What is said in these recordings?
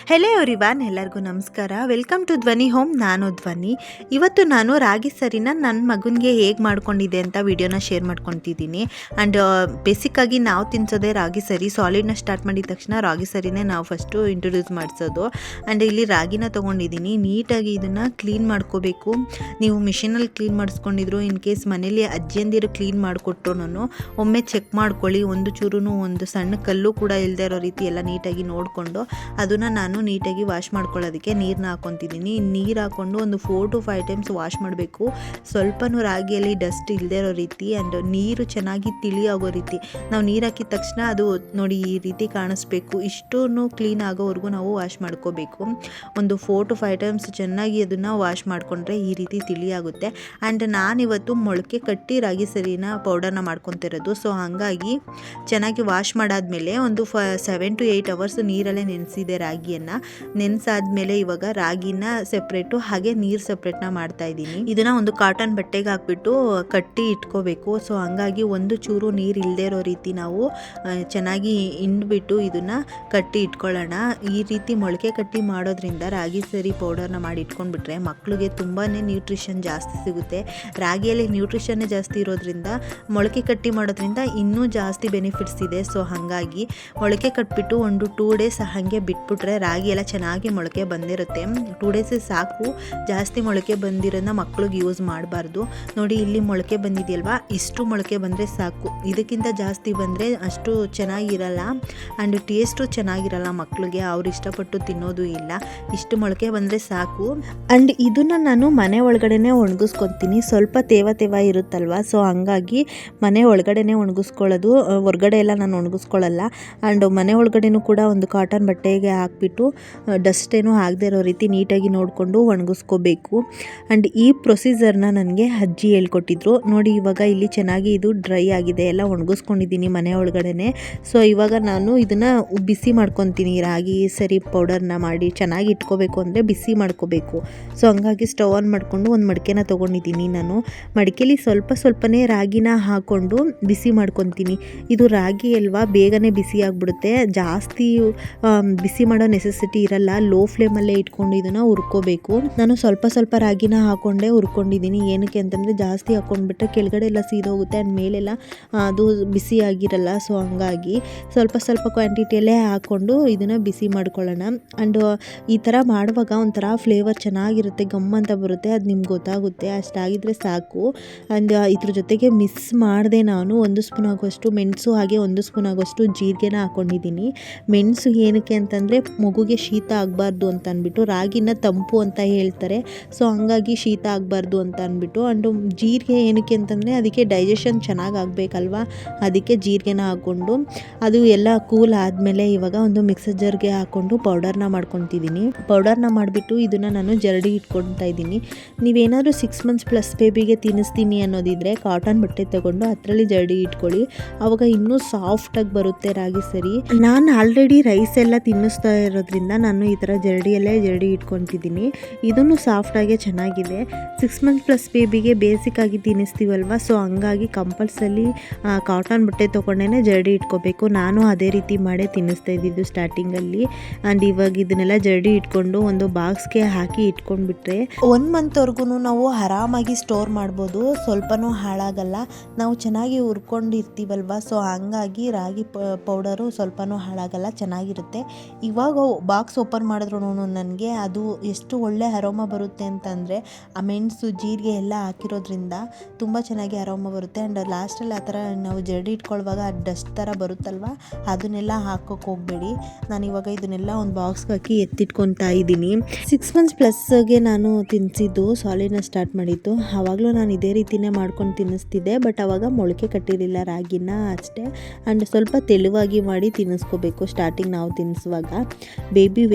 Hello everyone, ಎಲ್ಲರಿಗೂ ನಮಸ್ಕಾರ. Welcome to ಧ್ವನಿ ಹೋಮ್. ನಾನು ಧ್ವನಿ. ಇವತ್ತು ನಾನು ರಾಗಿ ಸರಿನ ನನ್ನ ಮಗನಿಗೆ ಹೇಗೆ ಮಾಡ್ಕೊಂಡಿದ್ದೆ ಅಂತ ವಿಡಿಯೋನ ಶೇರ್ ಮಾಡ್ಕೊತಿದ್ದೀನಿ. ಆ್ಯಂಡ್ ಬೇಸಿಕ್ಕಾಗಿ ನಾವು ತಿನ್ಸೋದೇ ರಾಗಿ ಸರಿ. ಸಾಲಿಡ್ನ ಸ್ಟಾರ್ಟ್ ಮಾಡಿದ ತಕ್ಷಣ ರಾಗಿ ಸರಿನೇ ನಾವು ಫಸ್ಟು ಇಂಟ್ರೊಡ್ಯೂಸ್ ಮಾಡಿಸೋದು. ಆ್ಯಂಡ್ ಇಲ್ಲಿ ರಾಗಿನ ತೊಗೊಂಡಿದ್ದೀನಿ. ನೀಟಾಗಿ ಇದನ್ನು ಕ್ಲೀನ್ ಮಾಡ್ಕೋಬೇಕು. ನೀವು ಮಿಷಿನಲ್ಲಿ ಕ್ಲೀನ್ ಮಾಡಿಸ್ಕೊಂಡಿದ್ರು, ಇನ್ ಕೇಸ್ ಮನೇಲಿ ಅಜ್ಜಿಯಂದಿರು ಕ್ಲೀನ್ ಮಾಡಿಕೊಟ್ರು ಒಮ್ಮೆ ಚೆಕ್ ಮಾಡ್ಕೊಳ್ಳಿ. ಒಂದು ಚೂರು ಒಂದು ಸಣ್ಣ ಕಲ್ಲು ಕೂಡ ಇಲ್ಲದೆ ಇರೋ ರೀತಿ ಎಲ್ಲ ನೀಟಾಗಿ ನೋಡಿಕೊಂಡು ಅದನ್ನು ನಾನು ನೀಟಾಗಿ ವಾಶ್ ಮಾಡ್ಕೊಳ್ಳೋದಕ್ಕೆ ನೀರನ್ನ ಹಾಕೊತಿದ್ದೀನಿ. ನೀರು ಹಾಕ್ಕೊಂಡು ಒಂದು 4 to 5 ಟೈಮ್ಸ್ ವಾಶ್ ಮಾಡಬೇಕು. ಸ್ವಲ್ಪನೂ ರಾಗಿಯಲ್ಲಿ ಡಸ್ಟ್ ಇಲ್ಲದೆ ಇರೋ ರೀತಿ ಆ್ಯಂಡ್ ನೀರು ಚೆನ್ನಾಗಿ ತಿಳಿ ಆಗೋ ರೀತಿ. ನಾವು ನೀರು ಹಾಕಿದ ತಕ್ಷಣ ಅದು ನೋಡಿ ಈ ರೀತಿ ಕಾಣಿಸ್ಬೇಕು. ಇಷ್ಟೂ ಕ್ಲೀನ್ ಆಗೋವರೆಗೂ ನಾವು ವಾಶ್ ಮಾಡ್ಕೋಬೇಕು. ಒಂದು 4 to 5 ಟೈಮ್ಸ್ ಚೆನ್ನಾಗಿ ಅದನ್ನು ವಾಶ್ ಮಾಡಿಕೊಂಡ್ರೆ ಈ ರೀತಿ ತಿಳಿ ಆಗುತ್ತೆ. ಆ್ಯಂಡ್ ನಾನಿವತ್ತು ಮೊಳಕೆ ಕಟ್ಟಿ ರಾಗಿ ಸರಿನ ಪೌಡರ್ನ ಮಾಡ್ಕೊತಿರೋದು. ಸೊ ಹಾಗಾಗಿ ಚೆನ್ನಾಗಿ ವಾಶ್ ಮಾಡಾದ್ಮೇಲೆ ಒಂದು 7 to 8 ಅವರ್ಸ್ ನೀರಲ್ಲೇ ನೆನೆಸಿದೆ. ರಾಗಿಯನ್ನು ನೆನೆಸಾದ್ಮೇಲೆ ಇವಾಗ ರಾಗಿನ ಸೆಪ್ರೇಟು ಹಾಗೆ ನೀರು ಸೆಪ್ರೇಟ್ನ ಮಾಡ್ತಾ ಇದ್ದೀನಿ. ಇದನ್ನ ಒಂದು ಕಾಟನ್ ಬಟ್ಟೆಗೆ ಹಾಕ್ಬಿಟ್ಟು ಕಟ್ಟಿ ಇಟ್ಕೋಬೇಕು. ಸೊ ಹಂಗಾಗಿ ಒಂದು ಚೂರು ನೀರು ಇಲ್ಲದೆ ಇರೋ ರೀತಿ ನಾವು ಚೆನ್ನಾಗಿ ಹಿಂಡ್ಬಿಟ್ಟು ಇದನ್ನ ಕಟ್ಟಿ ಇಟ್ಕೊಳ್ಳೋಣ. ಈ ರೀತಿ ಮೊಳಕೆ ಕಟ್ಟಿ ಮಾಡೋದ್ರಿಂದ ರಾಗಿ ಸರಿ ಪೌಡರ್ನ ಮಾಡಿ ಇಟ್ಕೊಂಡ್ಬಿಟ್ರೆ ಮಕ್ಕಳಿಗೆ ತುಂಬಾ ನ್ಯೂಟ್ರಿಷನ್ ಜಾಸ್ತಿ ಸಿಗುತ್ತೆ. ರಾಗಿಯಲ್ಲಿ ನ್ಯೂಟ್ರಿಷನ್ ಜಾಸ್ತಿ ಇರೋದ್ರಿಂದ ಮೊಳಕೆ ಕಟ್ಟಿ ಮಾಡೋದ್ರಿಂದ ಇನ್ನೂ ಜಾಸ್ತಿ ಬೆನಿಫಿಟ್ಸ್ ಇದೆ. ಸೊ ಹಾಗಾಗಿ ಮೊಳಕೆ ಕಟ್ಬಿಟ್ಟು ಒಂದು 2 ಡೇಸ್ ಹಾಗೆ ಬಿಟ್ಬಿಟ್ರೆ ರಾಗಿ ಎಲ್ಲ ಚೆನ್ನಾಗಿ ಮೊಳಕೆ ಬಂದಿರುತ್ತೆ. 2 ಡೇಸ್ ಸಾಕು. ಜಾಸ್ತಿ ಮೊಳಕೆ ಬಂದಿರೋದನ್ನ ಮಕ್ಕಳಿಗೆ ಯೂಸ್ ಮಾಡಬಾರ್ದು. ನೋಡಿ ಇಲ್ಲಿ ಮೊಳಕೆ ಬಂದಿದೆಯಲ್ವಾ, ಇಷ್ಟು ಮೊಳಕೆ ಬಂದರೆ ಸಾಕು. ಇದಕ್ಕಿಂತ ಜಾಸ್ತಿ ಬಂದರೆ ಅಷ್ಟು ಚೆನ್ನಾಗಿರಲ್ಲ ಆ್ಯಂಡ್ ಟೇಸ್ಟು ಚೆನ್ನಾಗಿರಲ್ಲ. ಮಕ್ಕಳಿಗೆ ಅವ್ರು ಇಷ್ಟಪಟ್ಟು ತಿನ್ನೋದು ಇಲ್ಲ. ಇಷ್ಟು ಮೊಳಕೆ ಬಂದರೆ ಸಾಕು. ಆ್ಯಂಡ್ ಇದನ್ನು ನಾನು ಮನೆ ಒಳಗಡೆನೇ ಒಣಗಿಸ್ಕೊತೀನಿ. ಸ್ವಲ್ಪ ತೇವ ಇರುತ್ತಲ್ವ, ಸೊ ಹಂಗಾಗಿ ಮನೆ ಒಳಗಡೆನೇ ಒಣಗಿಸ್ಕೊಳ್ಳೋದು. ಹೊರಗಡೆ ಎಲ್ಲ ನಾನು ಒಣಗಿಸ್ಕೊಳ್ಳಲ್ಲ. ಆ್ಯಂಡ್ ಮನೆ ಒಳಗಡೆನೂ ಕೂಡ ಒಂದು ಕಾಟನ್ ಬಟ್ಟೆಗೆ ಹಾಕ್ಬಿಟ್ಟು ಡಸ್ಟ್ ಏನೂ ಆಗದೆ ಇರೋ ರೀತಿ ನೀಟಾಗಿ ನೋಡಿಕೊಂಡು ಒಣಗಿಸ್ಕೋಬೇಕು. ಆ್ಯಂಡ್ ಈ ಪ್ರೊಸೀಜರ್ನ ನನಗೆ ಅಜ್ಜಿ ಹೇಳ್ಕೊಟ್ಟಿದ್ರು. ನೋಡಿ ಇವಾಗ ಇಲ್ಲಿ ಚೆನ್ನಾಗಿ ಇದು ಡ್ರೈ ಆಗಿದೆ, ಎಲ್ಲ ಒಣಗಿಸ್ಕೊಂಡಿದ್ದೀನಿ ಮನೆ ಒಳಗಡೆನೆ. ಸೊ ಇವಾಗ ನಾನು ಇದನ್ನು ಬಿಸಿ ಮಾಡ್ಕೊತೀನಿ. ರಾಗಿ ಸರಿ ಪೌಡರ್ನ ಮಾಡಿ ಚೆನ್ನಾಗಿ ಇಟ್ಕೋಬೇಕು ಅಂದರೆ ಬಿಸಿ ಮಾಡ್ಕೋಬೇಕು. ಸೊ ಹಂಗಾಗಿ ಸ್ಟವ್ ಆನ್ ಮಾಡಿಕೊಂಡು ಒಂದು ಮಡಿಕೆನ ತೊಗೊಂಡಿದ್ದೀನಿ. ನಾನು ಮಡಿಕೆಲಿ ಸ್ವಲ್ಪನೇ ರಾಗಿನ ಹಾಕ್ಕೊಂಡು ಬಿಸಿ ಮಾಡ್ಕೊತೀನಿ. ಇದು ರಾಗಿ ಅಲ್ವಾ, ಬೇಗನೆ ಬಿಸಿ ಆಗಿಬಿಡುತ್ತೆ. ಜಾಸ್ತಿ ಬಿಸಿ ಮಾಡೋ ನೆಸೆಸಿಟಿ ಇರಲ್ಲ. ಲೋ ಫ್ಲೇಮಲ್ಲೇ ಇಟ್ಕೊಂಡು ಇದನ್ನು ಹುರ್ಕೋಬೇಕು. ನಾನು ಸ್ವಲ್ಪ ರಾಗಿನ ಹಾಕ್ಕೊಂಡೇ ಹುರ್ಕೊಂಡಿದ್ದೀನಿ. ಏನಕ್ಕೆ ಅಂತಂದರೆ ಜಾಸ್ತಿ ಹಾಕ್ಕೊಂಡ್ಬಿಟ್ರೆ ಕೆಳಗಡೆ ಎಲ್ಲ ಸೀದೋಗುತ್ತೆ ಆ್ಯಂಡ್ ಮೇಲೆಲ್ಲ ಅದು ಬಿಸಿ ಆಗಿರಲ್ಲ. ಸೊ ಹಂಗಾಗಿ ಸ್ವಲ್ಪ ಕ್ವಾಂಟಿಟಿಯಲ್ಲೇ ಹಾಕ್ಕೊಂಡು ಇದನ್ನು ಬಿಸಿ ಮಾಡ್ಕೊಳ್ಳೋಣ. ಆ್ಯಂಡ್ ಈ ಥರ ಮಾಡುವಾಗ ಒಂಥರ ಫ್ಲೇವರ್ ಚೆನ್ನಾಗಿರುತ್ತೆ, ಗಮ್ ಅಂತ ಬರುತ್ತೆ. ಅದು ನಿಮ್ಗೆ ಗೊತ್ತಾಗುತ್ತೆ. ಅಷ್ಟಾಗಿದ್ದರೆ ಸಾಕು. ಆ್ಯಂಡ್ ಇದ್ರ ಜೊತೆಗೆ ಮಿಸ್ ಮಾಡಿದೆ ನಾನು 1 ಸ್ಪೂನ್ ಆಗುವಷ್ಟು ಮೆಣಸು ಹಾಗೆ 1 ಸ್ಪೂನ್ ಆಗುವಷ್ಟು ಜೀರಿಗೆನ ಹಾಕ್ಕೊಂಡಿದ್ದೀನಿ. ಮೆಣಸು ಏನಕ್ಕೆ ಅಂತಂದರೆ ಮಗುಗೆ ಶೀತ ಆಗಬಾರ್ದು ಅಂತ ಅಂದ್ಬಿಟ್ಟು. ರಾಗಿನ ತಂಪು ಅಂತ ಹೇಳ್ತಾರೆ, ಸೊ ಹಂಗಾಗಿ ಶೀತ ಆಗಬಾರ್ದು ಅಂತ ಅಂದ್ಬಿಟ್ಟು. ಆ್ಯಂಡ್ ಜೀರಿಗೆ ಏನಕ್ಕೆ ಅಂತಂದರೆ ಅದಕ್ಕೆ ಡೈಜೆಷನ್ ಚೆನ್ನಾಗಿ ಆಗಬೇಕಲ್ವ, ಅದಕ್ಕೆ ಜೀರಿಗೆನ ಹಾಕ್ಕೊಂಡು ಅದು ಎಲ್ಲ ಕೂಲ್ ಆದಮೇಲೆ ಇವಾಗ ಒಂದು ಮಿಕ್ಸರ್ ಜಾರ್ಗೆ ಹಾಕ್ಕೊಂಡು ಪೌಡರ್ನ ಮಾಡ್ಕೊತಿದ್ದೀನಿ. ಪೌಡರ್ನ ಮಾಡಿಬಿಟ್ಟು ಇದನ್ನು ನಾನು ಜರಡಿ ಇಟ್ಕೊತಾ ಇದ್ದೀನಿ. ನೀವೇನಾದರೂ 6 months ಪ್ಲಸ್ ಬೇಬಿಗೆ ತಿನ್ನಿಸ್ತೀನಿ ಅನ್ನೋದಿದ್ರೆ ಕಾಟನ್ ಬಟ್ಟೆ ತೊಗೊಂಡು ಅದರಲ್ಲಿ ಜರಡಿ ಇಟ್ಕೊಳ್ಳಿ. ಆವಾಗ ಇನ್ನೂ ಸಾಫ್ಟಾಗಿ ಬರುತ್ತೆ ರಾಗಿ ಸರಿ. ನಾನು ಆಲ್ರೆಡಿ ರೈಸ್ ಎಲ್ಲ ತಿನ್ನಿಸ್ತಾ ಇರೋದ್ರಿಂದ ನಾನು ಈ ಥರ ಜರಡಿ ಇಟ್ಕೊತಿದ್ದೀನಿ. ಇದನ್ನು ಸಾಫ್ಟಾಗೆ ಚೆನ್ನಾಗಿದೆ. 6 months ಪ್ಲಸ್ ಬೇಬಿಗೆ ಬೇಸಿಕ್ಕಾಗಿ ತಿನ್ನಿಸ್ತೀವಲ್ವ, ಸೊ ಹಂಗಾಗಿ ಕಂಪಲ್ಸರಿ ಕಾಟನ್ ಬಟ್ಟೆ ತೊಗೊಂಡೇ ಜರಡಿ ಇಟ್ಕೋಬೇಕು. ನಾನು ಅದೇ ರೀತಿ ಮಾಡೇ ತಿನ್ನಿಸ್ತಾ ಇದ್ದಿದ್ದು ಸ್ಟಾರ್ಟಿಂಗಲ್ಲಿ. ಆ್ಯಂಡ್ ಇವಾಗ ಇದನ್ನೆಲ್ಲ ಜರಡಿ ಇಟ್ಕೊಂಡು ಒಂದು ಬಾಕ್ಸ್ಗೆ ಹಾಕಿ ಇಟ್ಕೊಂಡ್ಬಿಟ್ರೆ 1 monthವರೆಗೂ ನಾವು ಆರಾಮಾಗಿ ಸ್ಟೋರ್ ಮಾಡ್ಬೋದು. ಸ್ವಲ್ಪನೂ ಹಾಳಾಗಲ್ಲ. ನಾವು ಚೆನ್ನಾಗಿ ಹುರ್ಕೊಂಡಿರ್ತೀವಲ್ವ, ಸೊ ಹಂಗಾಗಿ ರಾಗಿ ಪೌಡರು ಸ್ವಲ್ಪನೂ ಹಾಳಾಗಲ್ಲ, ಚೆನ್ನಾಗಿರುತ್ತೆ. ಇವಾಗ ಬಾಕ್ಸ್ ಓಪನ್ ಮಾಡಿದ್ರು ನನಗೆ ಅದು ಎಷ್ಟು ಒಳ್ಳೆ ಅರೋಮ ಬರುತ್ತೆ ಅಂತಂದರೆ ಆ ಮೆಣಸು ಜೀರಿಗೆ ಎಲ್ಲ ಹಾಕಿರೋದ್ರಿಂದ ತುಂಬ ಚೆನ್ನಾಗಿ ಅರೋಮ ಬರುತ್ತೆ. ಆ್ಯಂಡ್ ಲಾಸ್ಟಲ್ಲಿ ಆ ಥರ ನಾವು ಜರಡಿ ಇಟ್ಕೊಳ್ಳುವಾಗ ಆ ಡಸ್ಟ್ ಥರ ಬರುತ್ತಲ್ವ, ಅದನ್ನೆಲ್ಲ ಹಾಕೋಕ್ಕೆ ಹೋಗಬೇಡಿ. ನಾನು ಇವಾಗ ಇದನ್ನೆಲ್ಲ ಒಂದು ಬಾಕ್ಸ್ಗೆ ಹಾಕಿ ಎತ್ತಿಟ್ಕೊತಾ ಇದ್ದೀನಿ. 6 months ಪ್ಲಸ್ಗೆ ನಾನು ತಿನ್ನಿಸಿದ್ದು ಸಾಲಿನ ಸ್ಟಾರ್ಟ್ ಮಾಡಿದ್ದು. ಆವಾಗಲೂ ನಾನು ಇದೇ ರೀತಿಯೇ ಮಾಡ್ಕೊಂಡು ತಿನ್ನಿಸ್ತಿದ್ದೆ. ಬಟ್ ಆವಾಗ ಮೊಳಕೆ ಕಟ್ಟಿರಲಿಲ್ಲ ರಾಗಿನ ಅಷ್ಟೇ. ಆ್ಯಂಡ್ ಸ್ವಲ್ಪ ತೆಳುವಾಗಿ ಮಾಡಿ ತಿನ್ನಿಸ್ಕೋಬೇಕು ಸ್ಟಾರ್ಟಿಂಗ್ ನಾವು ತಿನ್ನಿಸುವಾಗ. ಬೇಬಿ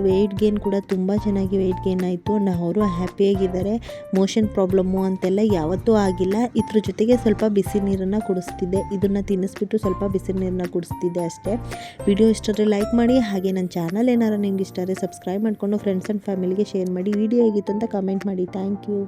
ವೆಯ್ಟ್ ಗೇನ್ ಕೂಡ ತುಂಬ ಚೆನ್ನಾಗಿ ವೆಯ್ಟ್ ಗೇನ್ ಆಯಿತು. ಆ್ಯಂಡ್ ಅವರು ಹ್ಯಾಪಿಯಾಗಿದ್ದಾರೆ. ಮೋಷನ್ ಪ್ರಾಬ್ಲಮ್ಮು ಅಂತೆಲ್ಲ ಯಾವತ್ತೂ ಆಗಿಲ್ಲ. ಇದ್ರ ಜೊತೆಗೆ ಸ್ವಲ್ಪ ಬಿಸಿ ನೀರನ್ನು ಕುಡಿಸ್ತಿದ್ದೆ. ಇದನ್ನು ತಿನ್ನಿಸ್ಬಿಟ್ಟು ಸ್ವಲ್ಪ ಬಿಸಿ ನೀರನ್ನ ಕುಡಿಸ್ತಿದ್ದೆ ಅಷ್ಟೇ. ವಿಡಿಯೋ ಇಷ್ಟಾದರೆ ಲೈಕ್ ಮಾಡಿ. ಹಾಗೆ ನನ್ನ ಚಾನಲ್ ಏನಾರು ನಿಮ್ಗೆ ಇಷ್ಟ ಆದರೆ ಸಬ್ಸ್ಕ್ರೈಬ್ ಮಾಡಿಕೊಂಡು ಫ್ರೆಂಡ್ಸ್ ಆ್ಯಂಡ್ ಫ್ಯಾಮಿಲಿಗೆ ಶೇರ್ ಮಾಡಿ. ವಿಡಿಯೋ ಹೇಗಿತ್ತು ಅಂತ ಕಮೆಂಟ್ ಮಾಡಿ. Thank you.